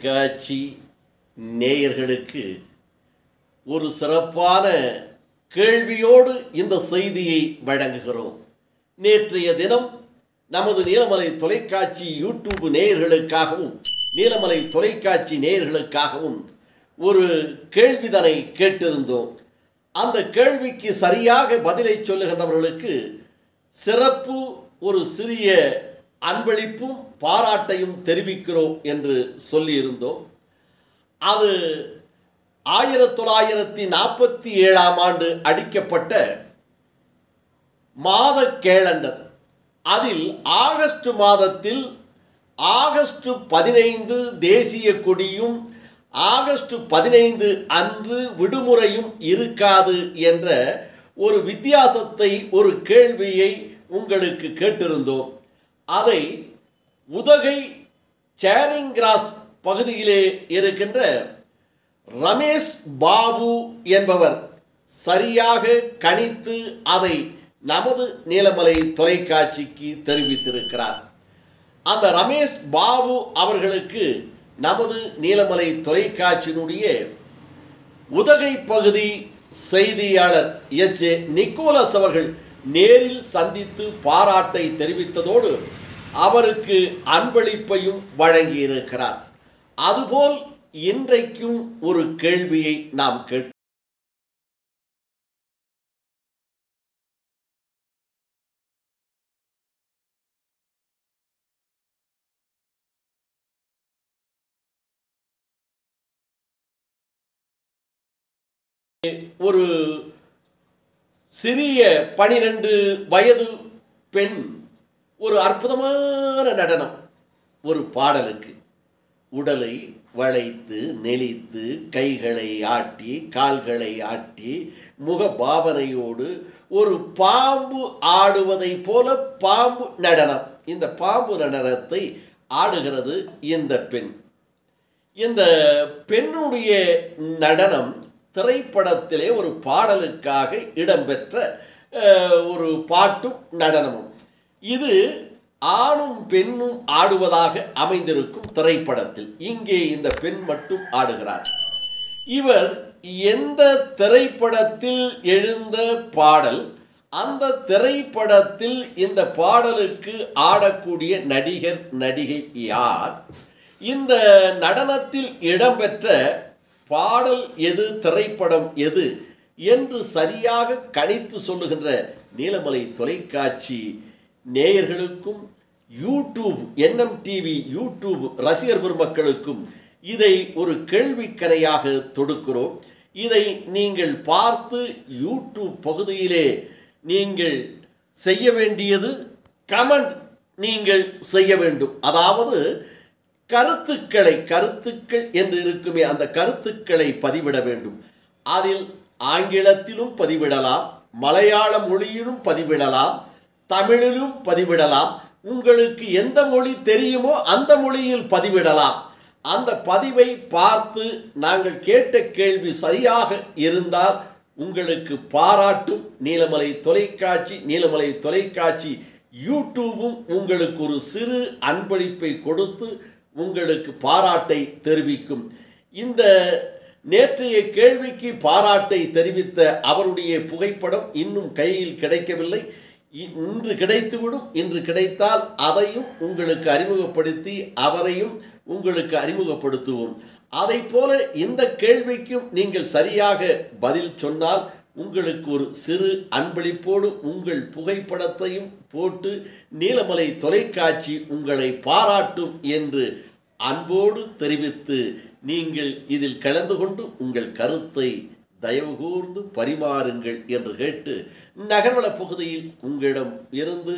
தொலைக்காட்சி நேயர்களுக்கு ஒரு சிறப்பான கேள்வியோடு இந்த செய்தியை வழங்குகிறோம். நேற்றைய தினம் நமது நீலமலை தொலைக்காட்சி யூடியூப் நேயர்களுக்காகவும் நீலமலை தொலைக்காட்சி நேயர்களுக்காகவும் ஒரு கேள்விதனை கேட்டிருந்தோம். அந்த கேள்விக்கு சரியாக பதிலை சொல்லுகின்றவர்களுக்கு சிறப்பு ஒரு சிறிய அன்பளிப்பும் பாராட்டையும் தெரிவிக்கிறோம் என்று சொல்லியிருந்தோம். அது 1947 ஆண்டு அடிக்கப்பட்ட மாத கேலண்டர். அதில் ஆகஸ்ட் மாதத்தில் ஆகஸ்ட் 15 தேசிய கொடியும் ஆகஸ்ட் 15 அன்று விடுமுறையும் இருக்காது என்ற ஒரு வித்தியாசத்தை ஒரு கேள்வியை உங்களுக்கு கேட்டிருந்தோம். அதை உதகை சேரிங் கிராஸ் பகுதியிலே இருக்கின்ற ரமேஷ் பாபு என்பவர் சரியாக கணித்து அதை நமது நீலமலை தொலைக்காட்சிக்கு தெரிவித்திருக்கிறார். அந்த ரமேஷ் பாபு அவர்களுக்கு நமது நீலமலை தொலைக்காட்சியினுடைய உதகை பகுதி செய்தியாளர் எஸ்.ஏ. நிக்கோலஸ் அவர்கள் நேரில் சந்தித்து பாராட்டை தெரிவித்ததோடு அவருக்கு அன்பளிப்பையும் வழங்கியிருக்கிறார். அதுபோல் இன்றைக்கும் ஒரு கேள்வியை நாம் கேட்க ஒரு சிறிய 12 வயது பெண் ஒரு அற்புதமான நடனம், ஒரு பாடலுக்கு உடலை வளைத்து நெளித்து கைகளை ஆட்டி கால்களை ஆட்டி முக பாவனையோடு ஒரு பாம்பு ஆடுவதை போல பாம்பு நடனம், இந்த பாம்பு நடனத்தை ஆடுகிறது இந்த பெண். இந்த பெண்ணுடைய நடனம் திரைப்படத்திலே ஒரு பாடலுக்காக இடம்பெற்ற ஒரு பாட்டும் நடனமும். இது ஆணும் பெண்ணும் ஆடுவதாக அமைந்திருக்கும் திரைப்படத்தில் இங்கே இந்த பெண் மட்டும் ஆடுகிறார். இவர் எந்த திரைப்படத்தில் எழுந்த பாடல், அந்த திரைப்படத்தில் இந்த பாடலுக்கு ஆடக்கூடிய நடிகர் நடிகை யார், இந்த நடனத்தில் இடம்பெற்ற பாடல் எது, திரைப்படம் எது என்று சரியாக கணித்து சொல்லுகின்ற நீலமலை தொலைக்காட்சி நேயர்களுக்கும் யூடியூப் NMTV யூடியூப் ரசிகர் பெருமக்களுக்கும் இதை ஒரு கேள்விக்கணையாக தொடுக்கிறோம். இதை நீங்கள் பார்த்து யூடியூப் பகுதியிலே நீங்கள் செய்ய வேண்டியது கமெண்ட் நீங்கள் செய்ய வேண்டும். அதாவது கருத்துக்கள் என்று இருக்குமே, அந்த கருத்துக்களை பதிவிட வேண்டும். அதில் ஆங்கிலத்திலும் பதிவிடலாம், மலையாள மொழியிலும் பதிவிடலாம், தமிழிலும் பதிவிடலாம். உங்களுக்கு எந்த மொழி தெரியுமோ அந்த மொழியில் பதிவிடலாம். அந்த பதிவை பார்த்து நாங்கள் கேட்ட கேள்வி சரியாக இருந்தால் உங்களுக்கு பாராட்டும் நீலமலை தொலைக்காட்சி யூடியூபும் உங்களுக்கு ஒரு சிறு அன்பளிப்பை கொடுத்து உங்களுக்கு பாராட்டை தெரிவிக்கும். இந்த நேற்றைய கேள்விக்கு பாராட்டை தெரிவித்த அவருடைய புகைப்படம் இன்னும் கையில் கிடைக்கவில்லை. இன்று கிடைத்துவிடும். இன்று கிடைத்தால் அதையும் உங்களுக்கு அறிமுகப்படுத்தி அவரையும் உங்களுக்கு அறிமுகப்படுத்துவோம். அதைப்போல இந்த கேள்விக்கும் நீங்கள் சரியாக பதில் சொன்னால் உங்களுக்கு ஒரு சிறு அன்பளிப்போடு உங்கள் புகைப்படத்தையும் போட்டு நீலமலை தொலைக்காட்சி உங்களை பாராட்டும் என்று அன்போடு தெரிவித்து நீங்கள் இதில் கலந்து கொண்டு உங்கள் கருத்தை தயவு கூர்ந்து பரிமாறுங்கள் என்று கேட்டு நகர்வள பகுதியில் உங்களிடம் இருந்து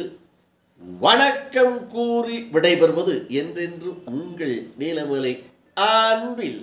வணக்கம் கூறி விடைபெறுவது என்றென்றும் உங்கள் நீலமலை அன்பில்